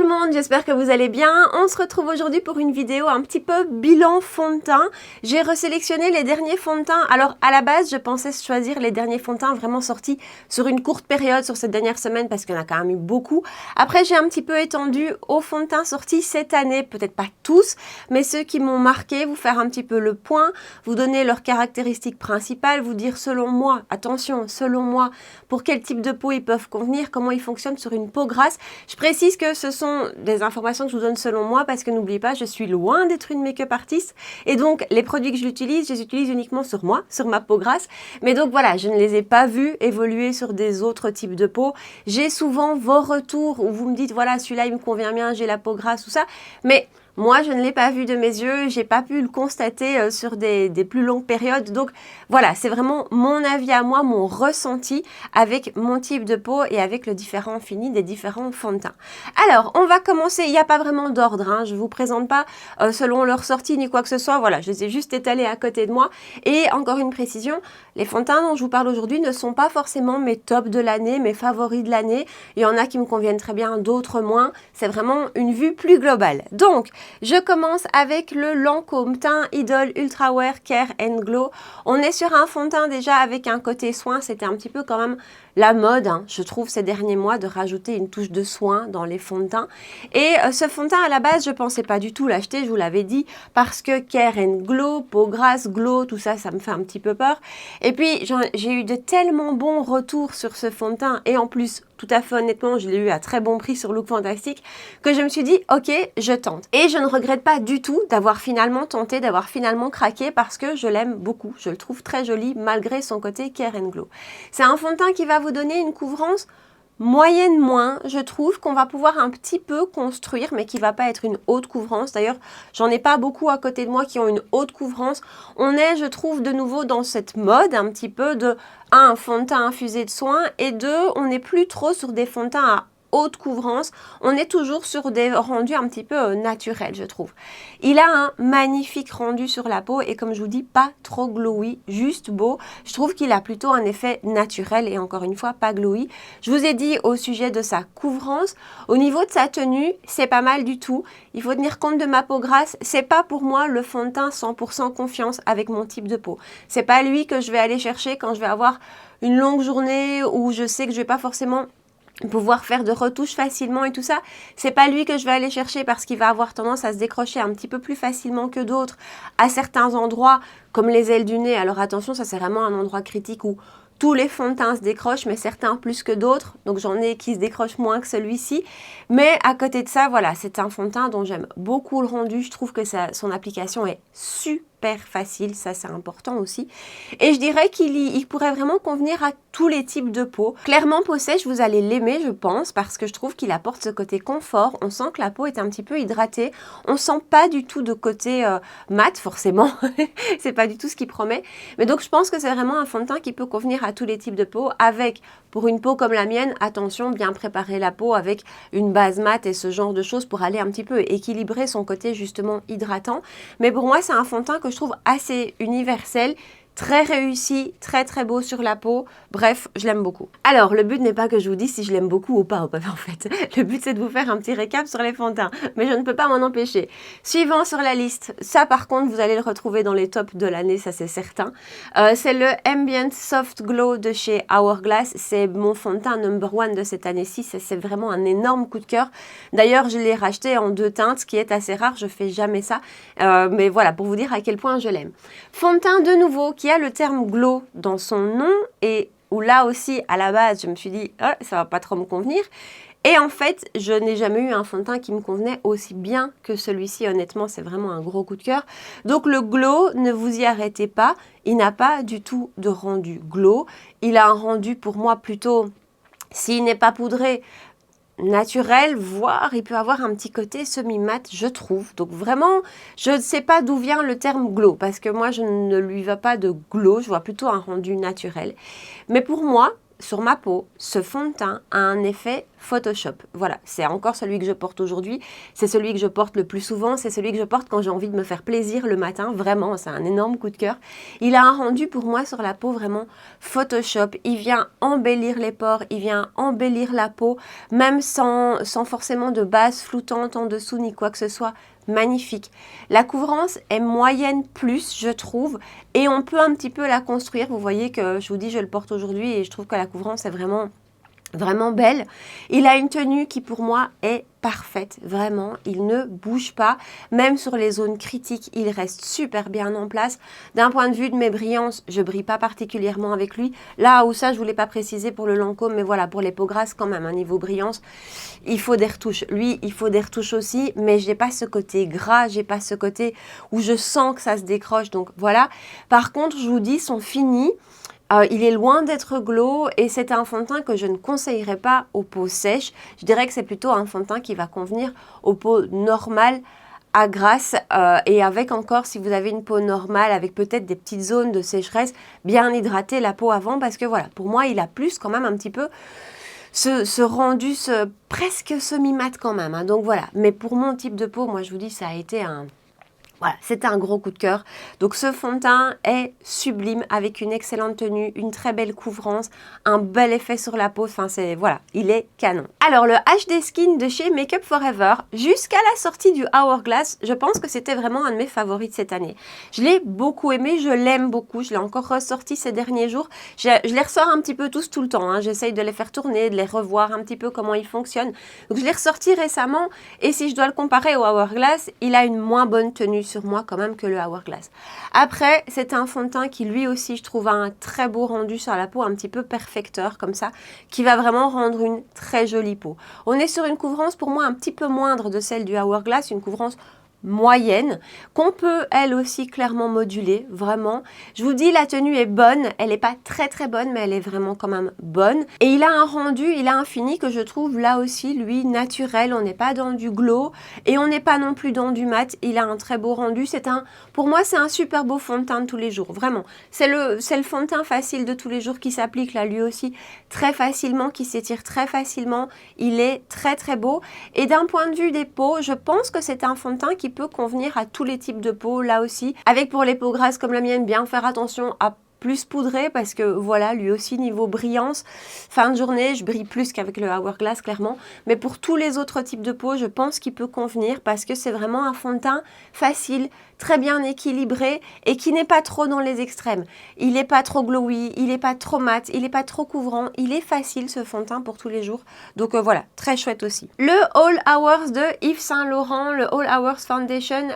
le monde, j'espère que vous allez bien. On se retrouve aujourd'hui pour une vidéo un petit peu bilan fond de teint. J'ai resélectionné les derniers fonds de teint. Alors à la base, je pensais choisir les derniers fonds de teint vraiment sortis sur une courte période, sur cette dernière semaine, parce qu'il y en a quand même eu beaucoup. Après, j'ai un petit peu étendu aux fonds de teint sortis cette année, peut-être pas tous, mais ceux qui m'ont marqué, vous faire un petit peu le point, vous donner leurs caractéristiques principales, vous dire selon moi, attention, selon moi, pour quel type de peau ils peuvent convenir, comment ils fonctionnent sur une peau grasse. Je précise que ce sont des informations que je vous donne selon moi parce que n'oubliez pas, je suis loin d'être une make-up artiste et donc les produits que je les utilise uniquement sur moi, sur ma peau grasse. Mais donc voilà, je ne les ai pas vus évoluer sur des autres types de peau. J'ai souvent vos retours où vous me dites voilà, celui-là il me convient bien, j'ai la peau grasse, tout ça. Mais moi, je ne l'ai pas vu de mes yeux, j'ai pas pu le constater sur des plus longues périodes. Donc voilà, c'est vraiment mon avis à moi, mon ressenti avec mon type de peau et avec le différent fini des différents fonds de teint. Alors, on va commencer, il n'y a pas vraiment d'ordre, hein, je ne vous présente pas selon leur sortie ni quoi que ce soit. Voilà, je les ai juste étalés à côté de moi. Et encore une précision, les fonds de teint dont je vous parle aujourd'hui ne sont pas forcément mes tops de l'année, mes favoris de l'année. Il y en a qui me conviennent très bien, d'autres moins. C'est vraiment une vue plus globale. Donc, je commence avec le Lancôme Teint Idol Ultra Wear Care and Glow. On est sur un fond de teint déjà avec un côté soin. C'était un petit peu quand même la mode, hein, je trouve, ces derniers mois, de rajouter une touche de soin dans les fonds de teint. Et ce fond de teint, à la base, je ne pensais pas du tout l'acheter, je vous l'avais dit, parce que Care and Glow, peau grasse, glow, tout ça, ça me fait un petit peu peur. Et puis, j'ai eu de tellement bons retours sur ce fond de teint, et en plus, tout à fait honnêtement, je l'ai eu à très bon prix sur Look Fantastic, que je me suis dit, ok, je tente. Et je ne regrette pas du tout d'avoir finalement tenté, d'avoir finalement craqué, parce que je l'aime beaucoup. Je le trouve très joli, malgré son côté Care and Glow. C'est un fond de teint qui va vous donner une couvrance moyenne moins, je trouve, qu'on va pouvoir un petit peu construire, mais qui va pas être une haute couvrance. D'ailleurs, j'en ai pas beaucoup à côté de moi qui ont une haute couvrance. On est, je trouve, de nouveau dans cette mode un petit peu de un fond de teint infusé de soin et deux, on n'est plus trop sur des fonds de teint à haute couvrance, on est toujours sur des rendus un petit peu naturels, je trouve. Il a un magnifique rendu sur la peau et comme je vous dis, pas trop glowy, juste beau. Je trouve qu'il a plutôt un effet naturel et encore une fois, pas glowy. Je vous ai dit au sujet de sa couvrance, au niveau de sa tenue, c'est pas mal du tout. Il faut tenir compte de ma peau grasse, c'est pas pour moi le fond de teint 100% confiance avec mon type de peau. C'est pas lui que je vais aller chercher quand je vais avoir une longue journée où je sais que je vais pas forcément pouvoir faire de retouches facilement et tout ça, c'est pas lui que je vais aller chercher parce qu'il va avoir tendance à se décrocher un petit peu plus facilement que d'autres à certains endroits comme les ailes du nez. Alors attention, ça c'est vraiment un endroit critique où tous les fonds de teint se décrochent, mais certains plus que d'autres. Donc j'en ai qui se décrochent moins que celui-ci. Mais à côté de ça, voilà, c'est un fond de teint dont j'aime beaucoup le rendu. Je trouve que son application est super facile, ça c'est important aussi. Et je dirais qu'il pourrait vraiment convenir à tous les types de peau. Clairement, peau sèche, vous allez l'aimer, je pense, parce que je trouve qu'il apporte ce côté confort. On sent que la peau est un petit peu hydratée. On sent pas du tout de côté mat, forcément. C'est pas du tout ce qu'il promet. Mais donc je pense que c'est vraiment un fond de teint qui peut convenir à tous les types de peau avec, pour une peau comme la mienne, attention, bien préparer la peau avec une base mat et ce genre de choses pour aller un petit peu équilibrer son côté justement hydratant. Mais pour moi, c'est un fond de teint que je trouve assez universel, très réussi, très très beau sur la peau. Bref, je l'aime beaucoup. Alors, le but n'est pas que je vous dise si je l'aime beaucoup ou pas, en fait. Le but, c'est de vous faire un petit récap sur les fonds de teint. Mais je ne peux pas m'en empêcher. Suivant sur la liste, ça par contre, vous allez le retrouver dans les tops de l'année, ça c'est certain. C'est le Ambient Soft Glow de chez Hourglass. C'est mon fond de teint number one de cette année-ci. C'est vraiment un énorme coup de cœur. D'ailleurs, je l'ai racheté en 2 teintes, ce qui est assez rare. Je fais jamais ça. Mais voilà, pour vous dire à quel point je l'aime. Fond de teint de nouveau, qui a le terme glow dans son nom et où là aussi à la base je me suis dit oh, ça va pas trop me convenir et en fait je n'ai jamais eu un fond de teint qui me convenait aussi bien que celui-ci. Honnêtement, c'est vraiment un gros coup de cœur. Donc le glow, ne vous y arrêtez pas, il n'a pas du tout de rendu glow, il a un rendu pour moi plutôt, s'il n'est pas poudré, naturel, voire il peut avoir un petit côté semi-mat, je trouve. Donc vraiment, je ne sais pas d'où vient le terme glow, parce que moi, je ne lui vois pas de glow, je vois plutôt un rendu naturel. Mais pour moi, sur ma peau, ce fond de teint a un effet Photoshop. Voilà, c'est encore celui que je porte aujourd'hui. C'est celui que je porte le plus souvent. C'est celui que je porte quand j'ai envie de me faire plaisir le matin. Vraiment, c'est un énorme coup de cœur. Il a un rendu pour moi sur la peau vraiment Photoshop. Il vient embellir les pores, il vient embellir la peau, même sans forcément de base floutante en dessous ni quoi que ce soit. Magnifique. La couvrance est moyenne plus, je trouve, et on peut un petit peu la construire. Vous voyez que je vous dis, je le porte aujourd'hui et je trouve que la couvrance est vraiment belle. Il a une tenue qui pour moi est parfaite, vraiment, il ne bouge pas, même sur les zones critiques, il reste super bien en place. D'un point de vue de mes brillances, je brille pas particulièrement avec lui. Là où ça, je voulais pas préciser pour le Lancôme, mais voilà, pour les peaux grasses quand même, un niveau brillance, il faut des retouches. Lui, il faut des retouches aussi, mais j'ai pas ce côté gras, j'ai pas ce côté où je sens que ça se décroche, donc voilà. Par contre, je vous dis, son fini, il est loin d'être glow et c'est un fond de teint que je ne conseillerais pas aux peaux sèches. Je dirais que c'est plutôt un fond de teint qui va convenir aux peaux normales à grasse et avec encore, si vous avez une peau normale avec peut-être des petites zones de sécheresse, bien hydrater la peau avant parce que voilà, pour moi, il a plus quand même un petit peu ce rendu presque semi-mat quand même. Hein. Donc voilà, mais pour mon type de peau, moi je vous dis, ça a été voilà, c'était un gros coup de cœur. Donc ce fond de teint est sublime avec une excellente tenue, une très belle couvrance, un bel effet sur la peau. Enfin, voilà, il est canon. Alors le HD Skin de chez Make Up For Ever, jusqu'à la sortie du Hourglass, je pense que c'était vraiment un de mes favoris de cette année. Je l'ai beaucoup aimé, je l'aime beaucoup. Je l'ai encore ressorti ces derniers jours. Je les ressors un petit peu tous tout le temps. Hein. J'essaye de les faire tourner, de les revoir un petit peu comment ils fonctionnent. Donc je l'ai ressorti récemment et si je dois le comparer au Hourglass, il a une moins bonne tenue sur moi quand même que le Hourglass. Après, c'est un fond de teint qui lui aussi, je trouve, a un très beau rendu sur la peau, un petit peu perfecteur comme ça, qui va vraiment rendre une très jolie peau. On est sur une couvrance pour moi un petit peu moindre de celle du Hourglass, une couvrance moyenne, qu'on peut elle aussi clairement moduler, vraiment. Je vous dis, la tenue est bonne, elle n'est pas très très bonne, mais elle est vraiment quand même bonne. Et il a un rendu, il a un fini que je trouve là aussi, lui, naturel. On n'est pas dans du glow et on n'est pas non plus dans du mat. Il a un très beau rendu. Pour moi, c'est un super beau fond de teint de tous les jours, vraiment. C'est le fond de teint facile de tous les jours qui s'applique là, lui aussi, très facilement, qui s'étire très facilement. Il est très très beau. Et d'un point de vue des peaux, je pense que c'est un fond de teint qui peut convenir à tous les types de peau là aussi, avec pour les peaux grasses comme la mienne, bien faire attention à plus poudré parce que voilà, lui aussi niveau brillance, fin de journée, je brille plus qu'avec le Hourglass clairement, mais pour tous les autres types de peau, je pense qu'il peut convenir parce que c'est vraiment un fond de teint facile, très bien équilibré et qui n'est pas trop dans les extrêmes. Il n'est pas trop glowy, il n'est pas trop mat, il n'est pas trop couvrant, il est facile ce fond de teint pour tous les jours, donc voilà, très chouette aussi. Le All Hours de Yves Saint Laurent, le All Hours Foundation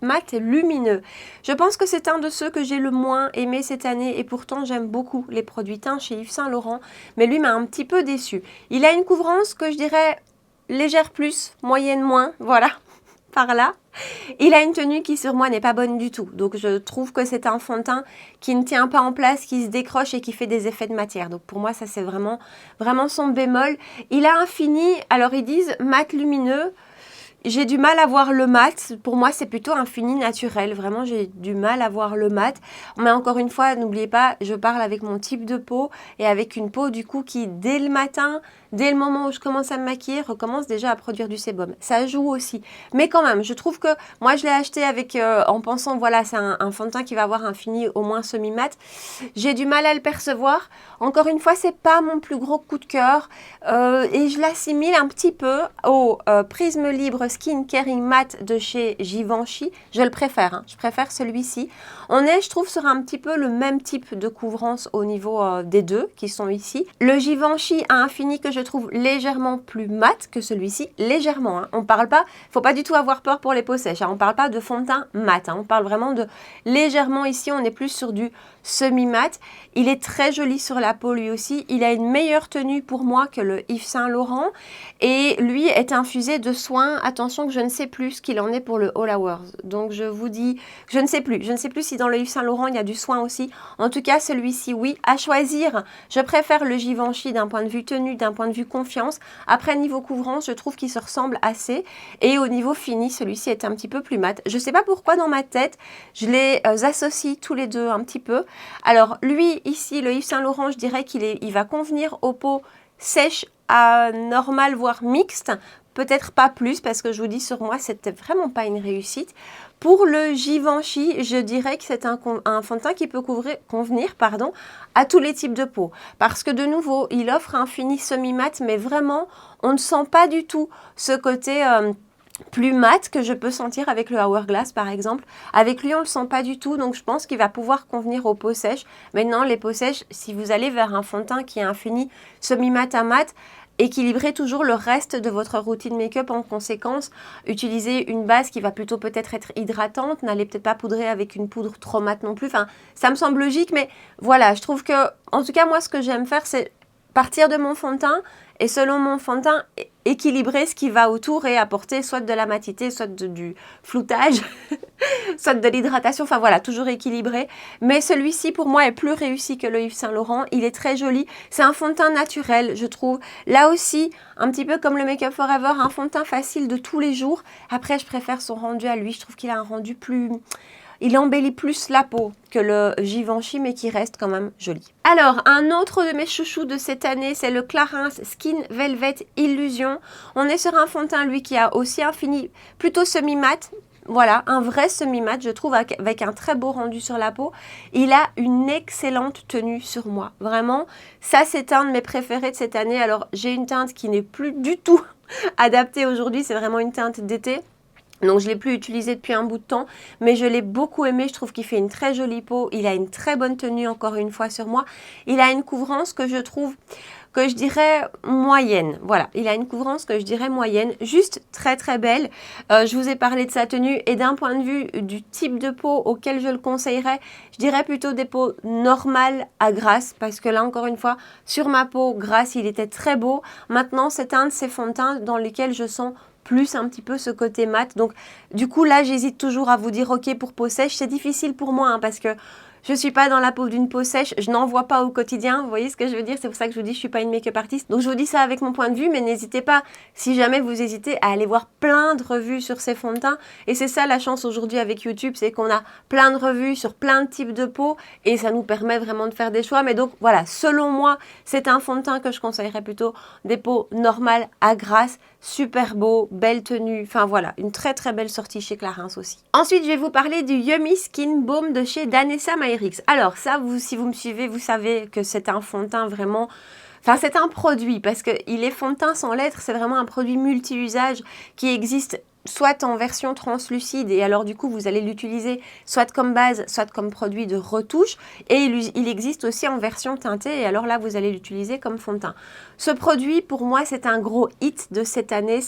mat lumineux. Je pense que c'est un de ceux que j'ai le moins aimé cette année et pourtant j'aime beaucoup les produits teints chez Yves Saint Laurent, mais lui m'a un petit peu déçu. Il a une couvrance que je dirais légère plus, moyenne moins, voilà, par là. Il a une tenue qui sur moi n'est pas bonne du tout, donc je trouve que c'est un fond de teint qui ne tient pas en place, qui se décroche et qui fait des effets de matière. Donc pour moi ça c'est vraiment son bémol. Il a un fini, alors ils disent mat lumineux. J'ai du mal à voir le mat, pour moi c'est plutôt un fini naturel, vraiment j'ai du mal à voir le mat, mais encore une fois n'oubliez pas, je parle avec mon type de peau et avec une peau du coup qui dès le matin, dès le moment où je commence à me maquiller, recommence déjà à produire du sébum, ça joue aussi, mais quand même je trouve que moi je l'ai acheté avec en pensant voilà c'est un fond de teint qui va avoir un fini au moins semi-mat, j'ai du mal à le percevoir, encore une fois c'est pas mon plus gros coup de cœur et je l'assimile un petit peu au Prisme Libre Skin Caring Matte de chez Givenchy. Je le préfère, hein. Je préfère celui-ci. On est, je trouve, sur un petit peu le même type de couvrance au niveau des deux qui sont ici. Le Givenchy a un fini que je trouve légèrement plus mat que celui-ci. Légèrement, hein. On parle pas, faut pas du tout avoir peur pour les peaux sèches. Hein. On parle pas de fond de teint mat. Hein. On parle vraiment de légèrement ici. On est plus sur du semi-mat. Il est très joli sur la peau lui aussi. Il a une meilleure tenue pour moi que le Yves Saint Laurent. Et lui est infusé de soins. Attention que je ne sais plus ce qu'il en est pour le All Hours. Donc je vous dis, je ne sais plus. Je ne sais plus si dans le Yves Saint Laurent il y a du soin aussi. En tout cas celui-ci oui. À choisir, je préfère le Givenchy d'un point de vue tenue, d'un point de vue confiance. Après niveau couvrance, je trouve qu'il se ressemble assez. Et au niveau fini, celui-ci est un petit peu plus mat. Je ne sais pas pourquoi dans ma tête, je les associe tous les deux un petit peu. Alors lui ici, le Yves Saint Laurent, je dirais il va convenir aux peaux sèches à normal, voire mixte. Peut-être pas plus parce que je vous dis sur moi, c'était vraiment pas une réussite. Pour le Givenchy, je dirais que c'est un fond de teint qui peut convenir à tous les types de peau. Parce que de nouveau, il offre un fini semi-mat, mais vraiment, on ne sent pas du tout ce côté plus mat que je peux sentir avec le Hourglass par exemple. Avec lui, on ne le sent pas du tout, donc je pense qu'il va pouvoir convenir aux peaux sèches. Maintenant, les peaux sèches, si vous allez vers un fond de teint qui est un fini semi-mat à mat, équilibrez toujours le reste de votre routine make-up en conséquence. Utilisez une base qui va plutôt peut-être être hydratante. N'allez peut-être pas poudrer avec une poudre trop mate non plus. Enfin, ça me semble logique, mais voilà, je trouve que, en tout cas, moi, ce que j'aime faire, c'est partir de mon fond de teint et selon mon fond de teint, équilibrer ce qui va autour et apporter soit de la matité, soit du floutage, soit de l'hydratation, enfin voilà, toujours équilibré. Mais celui-ci, pour moi, est plus réussi que le Yves Saint Laurent. Il est très joli. C'est un fond de teint naturel, je trouve. Là aussi, un petit peu comme le Make Up Forever, un fond de teint facile de tous les jours. Après, je préfère son rendu à lui. Je trouve qu'il a un rendu plus... Il embellit plus la peau que le Givenchy, mais qui reste quand même joli. Alors, un autre de mes chouchous de cette année, c'est le Clarins Skin Velvet Illusion. On est sur un fond de teint, lui, qui a aussi un fini plutôt semi-mat. Voilà, un vrai semi-mat, je trouve, avec un très beau rendu sur la peau. Il a une excellente tenue sur moi. Vraiment, ça, c'est un de mes préférés de cette année. Alors, j'ai une teinte qui n'est plus du tout adaptée aujourd'hui. C'est vraiment une teinte d'été. Donc, je ne l'ai plus utilisé depuis un bout de temps, mais je l'ai beaucoup aimé. Je trouve qu'il fait une très jolie peau. Il a une très bonne tenue, encore une fois, sur moi. Il a une couvrance que je trouve, que je dirais moyenne. Voilà, il a une couvrance que je dirais moyenne, juste très très belle. Je vous ai parlé de sa tenue et d'un point de vue du type de peau auquel je le conseillerais, je dirais plutôt des peaux normales à grasse, parce que là, encore une fois, sur ma peau grasse, il était très beau. Maintenant, c'est un de ces fonds de teint dans lesquels je sens plus un petit peu ce côté mat. Donc, du coup, là, j'hésite toujours à vous dire, ok, pour peau sèche, c'est difficile pour moi, hein, parce que je ne suis pas dans la peau d'une peau sèche, je n'en vois pas au quotidien, vous voyez ce que je veux dire? C'est pour ça que je vous dis, je ne suis pas une make-up artiste. Donc, je vous dis ça avec mon point de vue, mais n'hésitez pas, si jamais vous hésitez, à aller voir plein de revues sur ces fonds de teint. Et c'est ça la chance aujourd'hui avec YouTube, c'est qu'on a plein de revues sur plein de types de peau, et ça nous permet vraiment de faire des choix. Mais donc, voilà, selon moi, c'est un fond de teint que je conseillerais plutôt des peaux normales à grasse, super beau, belle tenue, enfin voilà, une très très belle sortie chez Clarins aussi. Ensuite, je vais vous parler du Yummy Skin Balm de chez Danessa Myricks. Alors ça, si vous me suivez, vous savez que c'est un fond de teint vraiment... Enfin, c'est un produit, parce qu'il est fond de teint sans lettres, c'est vraiment un produit multi-usage qui existe soit en version translucide, et alors du coup vous allez l'utiliser soit comme base, soit comme produit de retouche, et il existe aussi en version teintée, et alors là vous allez l'utiliser comme fond de teint. Ce produit pour moi c'est un gros hit de cette année,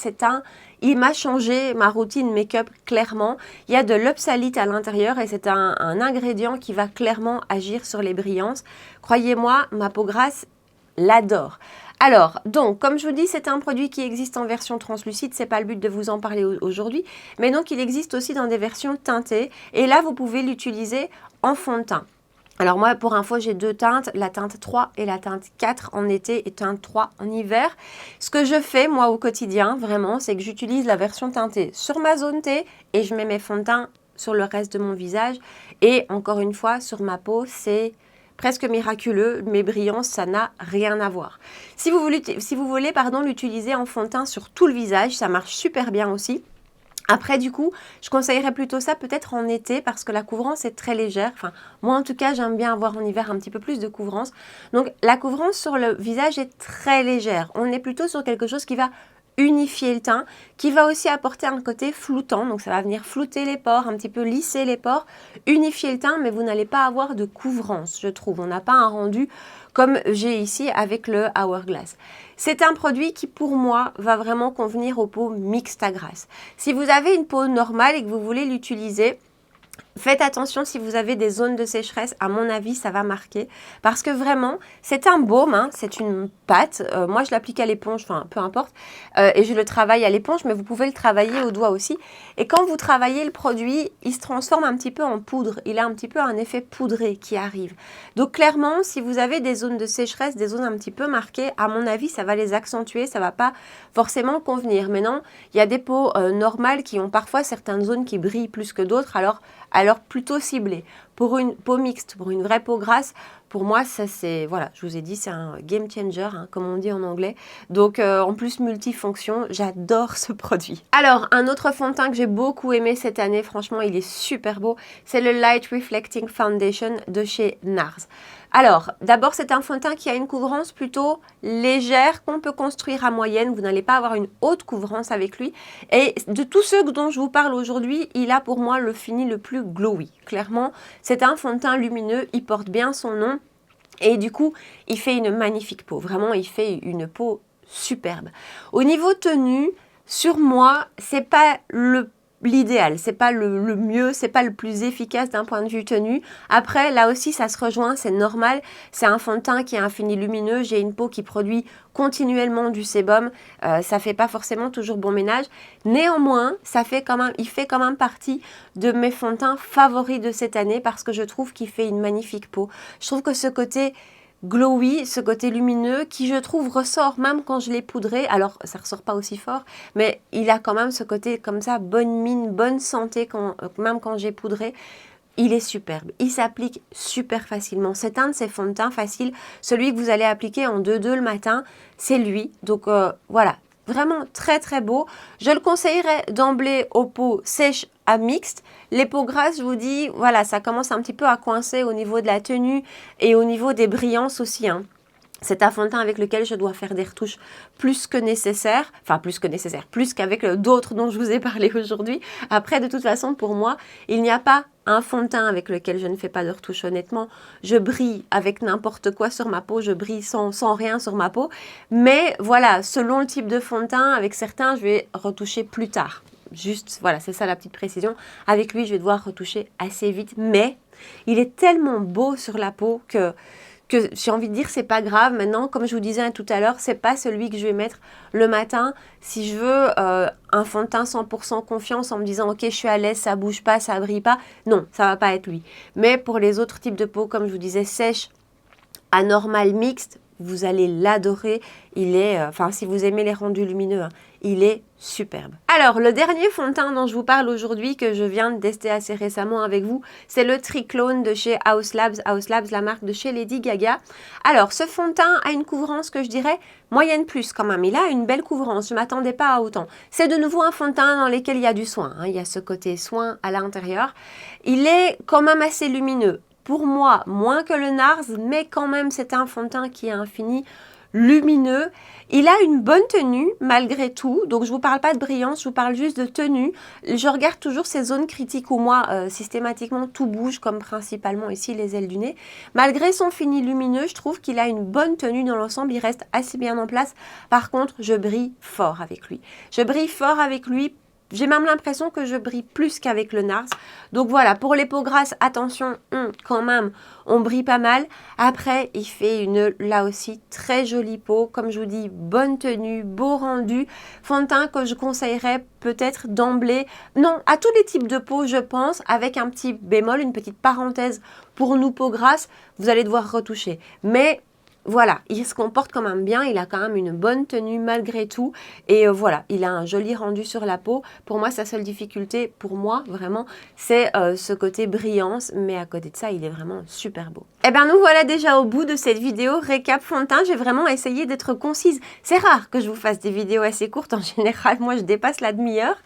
il m'a changé ma routine make-up clairement. Il y a de l'oxalate à l'intérieur et c'est un ingrédient qui va clairement agir sur les brillances. Croyez-moi, ma peau grasse l'adore. Alors, donc, comme je vous dis, c'est un produit qui existe en version translucide, c'est pas le but de vous en parler aujourd'hui, mais donc il existe aussi dans des versions teintées, et là, vous pouvez l'utiliser en fond de teint. Alors moi, pour info, j'ai deux teintes, la teinte 3 et la teinte 4 en été et teinte 3 en hiver. Ce que je fais, moi, au quotidien, vraiment, c'est que j'utilise la version teintée sur ma zone T et je mets mes fonds de teint sur le reste de mon visage. Et encore une fois, sur ma peau, c'est presque miraculeux, mes brillances, ça n'a rien à voir. Si vous voulez l'utiliser en fond de teint sur tout le visage, ça marche super bien aussi. Après, du coup, je conseillerais plutôt ça peut-être en été parce que la couvrance est très légère. Enfin, moi, en tout cas, j'aime bien avoir en hiver un petit peu plus de couvrance. Donc, la couvrance sur le visage est très légère. On est plutôt sur quelque chose qui va unifier le teint, qui va aussi apporter un côté floutant, donc ça va venir flouter les pores, un petit peu lisser les pores, unifier le teint, mais vous n'allez pas avoir de couvrance, je trouve. On n'a pas un rendu comme j'ai ici avec le Hourglass. C'est un produit qui, pour moi, va vraiment convenir aux peaux mixtes à grasse. Si vous avez une peau normale et que vous voulez l'utiliser, faites attention si vous avez des zones de sécheresse, à mon avis, ça va marquer. Parce que vraiment, c'est un baume, hein, c'est une pâte. Moi, je l'applique à l'éponge, enfin, peu importe. Et je le travaille à l'éponge, mais vous pouvez le travailler au doigt aussi. Et quand vous travaillez le produit, il se transforme un petit peu en poudre. Il a un petit peu un effet poudré qui arrive. Donc, clairement, si vous avez des zones de sécheresse, des zones un petit peu marquées, à mon avis, ça va les accentuer. Ça ne va pas forcément convenir. Mais non, il y a des peaux normales qui ont parfois certaines zones qui brillent plus que d'autres. Alors plutôt ciblé. pour une peau mixte, pour une vraie peau grasse, pour moi, ça c'est, voilà, je vous ai dit, c'est un game changer, hein, comme on dit en anglais. Donc, en plus, multifonction, j'adore ce produit. Alors, un autre fond de teint que j'ai beaucoup aimé cette année, franchement, il est super beau, c'est le Light Reflecting Foundation de chez NARS. Alors, d'abord, c'est un fond de teint qui a une couvrance plutôt légère qu'on peut construire à moyenne. Vous n'allez pas avoir une haute couvrance avec lui. Et de tous ceux dont je vous parle aujourd'hui, il a pour moi le fini le plus glowy. Clairement, c'est un fond de teint lumineux, il porte bien son nom. Et du coup, il fait une magnifique peau. Vraiment, il fait une peau superbe. Au niveau tenue, sur moi, c'est pas l'idéal, c'est pas le mieux, c'est pas le plus efficace d'un point de vue tenue. Après, là aussi, ça se rejoint, c'est normal. C'est un fond de teint qui a un fini lumineux. J'ai une peau qui produit continuellement du sébum. Ça fait pas forcément toujours bon ménage. Néanmoins, il fait quand même partie de mes fonds de teint favoris de cette année parce que je trouve qu'il fait une magnifique peau. Je trouve que ce côté glowy, ce côté lumineux qui je trouve ressort même quand je l'ai poudré, alors ça ressort pas aussi fort, mais il a quand même ce côté comme ça, bonne mine, bonne santé, même quand j'ai poudré. Il est superbe, il s'applique super facilement, c'est un de ces fonds de teint faciles, celui que vous allez appliquer en 2-2 le matin, c'est lui, donc voilà. Vraiment très très beau. Je le conseillerais d'emblée aux peaux sèches à mixtes. Les peaux grasses, je vous dis, voilà, ça commence un petit peu à coincer au niveau de la tenue et au niveau des brillances aussi, hein. C'est un fond de teint avec lequel je dois faire des retouches plus que nécessaire, enfin plus qu'avec d'autres dont je vous ai parlé aujourd'hui. Après, de toute façon, pour moi, il n'y a pas un fond de teint avec lequel je ne fais pas de retouche. Honnêtement, je brille avec n'importe quoi sur ma peau, je brille sans rien sur ma peau. Mais voilà, selon le type de fond de teint, avec certains, je vais retoucher plus tard. Juste, voilà, c'est ça la petite précision. Avec lui, je vais devoir retoucher assez vite, mais il est tellement beau sur la peau que j'ai envie de dire c'est pas grave. Maintenant, comme je vous disais tout à l'heure, c'est pas celui que je vais mettre le matin. Si je veux un fond de teint 100% confiance en me disant ok, je suis à l'aise, ça bouge pas, ça brille pas, non, ça va pas être lui. Mais pour les autres types de peau, comme je vous disais, sèche, anormal, mixte, vous allez l'adorer. Il est, si vous aimez les rendus lumineux, hein, il est superbe. Alors, le dernier fond de teint dont je vous parle aujourd'hui, que je viens de tester assez récemment avec vous, c'est le Triclone de chez Haus Labs. Haus Labs, la marque de chez Lady Gaga. Alors, ce fond de teint a une couvrance que je dirais moyenne plus quand même. Il a une belle couvrance, je ne m'attendais pas à autant. C'est de nouveau un fond de teint dans lequel il y a du soin, hein. Il y a ce côté soin à l'intérieur. Il est quand même assez lumineux. Pour moi, moins que le NARS, mais quand même, c'est un fond de teint qui a un fini lumineux. Il a une bonne tenue malgré tout, donc je vous parle pas de brillance, je vous parle juste de tenue. Je regarde toujours ces zones critiques où moi systématiquement tout bouge, comme principalement ici les ailes du nez. Malgré son fini lumineux, je trouve qu'il a une bonne tenue dans l'ensemble, il reste assez bien en place. Par contre, je brille fort avec lui. Je brille fort avec lui. J'ai même l'impression que je brille plus qu'avec le NARS. Donc voilà, pour les peaux grasses, attention, quand même, on brille pas mal. Après, il fait là aussi, très jolie peau. Comme je vous dis, bonne tenue, beau rendu. Fond de teint que je conseillerais peut-être d'emblée. Non, à tous les types de peau, je pense, avec un petit bémol, une petite parenthèse pour nous, peau grasse, vous allez devoir retoucher. Mais voilà, il se comporte quand même bien, il a quand même une bonne tenue malgré tout et voilà, il a un joli rendu sur la peau. Pour moi, sa seule difficulté, pour moi vraiment, c'est ce côté brillance, mais à côté de ça, il est vraiment super beau. Et bien nous voilà déjà au bout de cette vidéo récap fond de teint. J'ai vraiment essayé d'être concise. C'est rare que je vous fasse des vidéos assez courtes, en général, moi je dépasse la demi-heure.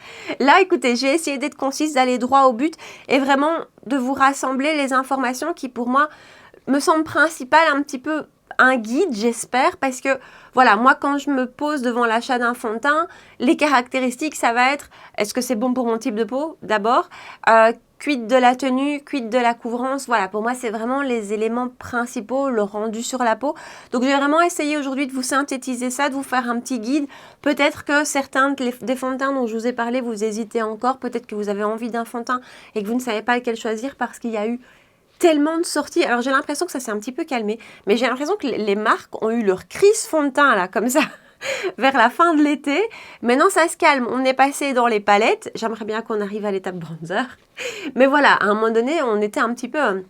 Là, écoutez, j'ai essayé d'être concise, d'aller droit au but et vraiment de vous rassembler les informations qui pour moi me semblent principales, un petit peu un guide, j'espère, parce que voilà, moi quand je me pose devant l'achat d'un fond de teint, les caractéristiques, ça va être, est-ce que c'est bon pour mon type de peau d'abord, quid de la tenue, quid de la couvrance, voilà, pour moi c'est vraiment les éléments principaux, le rendu sur la peau. Donc j'ai vraiment essayé aujourd'hui de vous synthétiser ça, de vous faire un petit guide. Peut-être que certains des fonds de teint dont je vous ai parlé, vous hésitez encore, peut-être que vous avez envie d'un fond de teint et que vous ne savez pas lequel choisir parce qu'il y a eu tellement de sorties. Alors j'ai l'impression que ça s'est un petit peu calmé, mais j'ai l'impression que les marques ont eu leur crise fond de teint là, comme ça, vers la fin de l'été. Maintenant ça se calme, on est passé dans les palettes. J'aimerais bien qu'on arrive à l'étape bronzer. Mais voilà, à un moment donné, on était un petit peu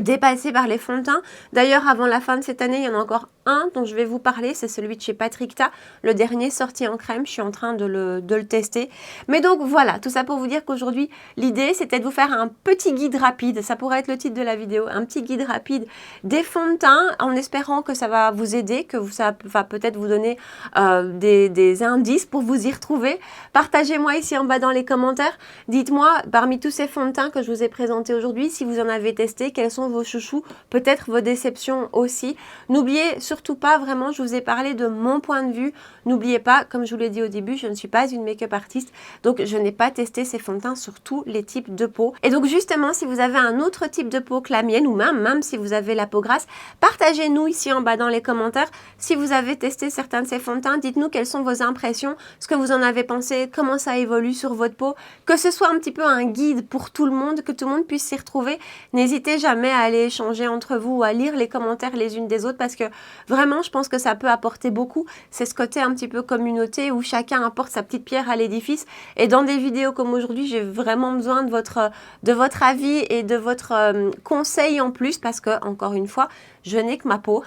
dépassé par les fonds de teint. D'ailleurs, avant la fin de cette année, il y en a encore un dont je vais vous parler, c'est celui de chez Patrickta, le dernier sorti en crème. Je suis en train de le tester. Mais donc voilà, tout ça pour vous dire qu'aujourd'hui, l'idée c'était de vous faire un petit guide rapide. Ça pourrait être le titre de la vidéo, un petit guide rapide des fonds de teint, en espérant que ça va vous aider, que ça va peut-être vous donner des indices pour vous y retrouver. Partagez-moi ici en bas dans les commentaires. Dites-moi, parmi tous ces fonds de teint que je vous ai présentés aujourd'hui, si vous en avez testé, quels sont vos chouchous, peut-être vos déceptions aussi. N'oubliez surtout pas, vraiment, je vous ai parlé de mon point de vue. N'oubliez pas, comme je vous l'ai dit au début, je ne suis pas une make-up artiste, donc je n'ai pas testé ces fonds de teint sur tous les types de peau. Et donc justement, si vous avez un autre type de peau que la mienne, ou même si vous avez la peau grasse, partagez-nous ici en bas dans les commentaires. Si vous avez testé certains de ces fonds de teint, dites-nous quelles sont vos impressions, ce que vous en avez pensé, comment ça évolue sur votre peau, que ce soit un petit peu un guide pour tout le monde, que tout le monde puisse s'y retrouver. N'hésitez jamais à aller échanger entre vous ou à lire les commentaires les unes des autres, parce que vraiment, je pense que ça peut apporter beaucoup. C'est ce côté un petit peu communauté où chacun apporte sa petite pierre à l'édifice. Et dans des vidéos comme aujourd'hui, j'ai vraiment besoin de votre avis et de votre conseil en plus, parce que, encore une fois, je n'ai que ma peau.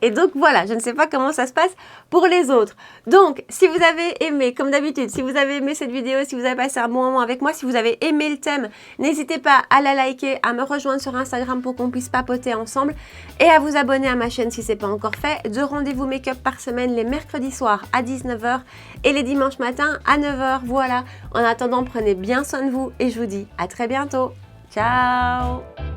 Et donc voilà, je ne sais pas comment ça se passe pour les autres. Donc, si vous avez aimé, comme d'habitude, si vous avez aimé cette vidéo, si vous avez passé un bon moment avec moi, si vous avez aimé le thème, n'hésitez pas à la liker, à me rejoindre sur Instagram pour qu'on puisse papoter ensemble et à vous abonner à ma chaîne si ce n'est pas encore fait. 2 rendez-vous make-up par semaine les mercredis soirs à 19 h et les dimanches matins à 9 h. Voilà. En attendant, prenez bien soin de vous et je vous dis à très bientôt. Ciao!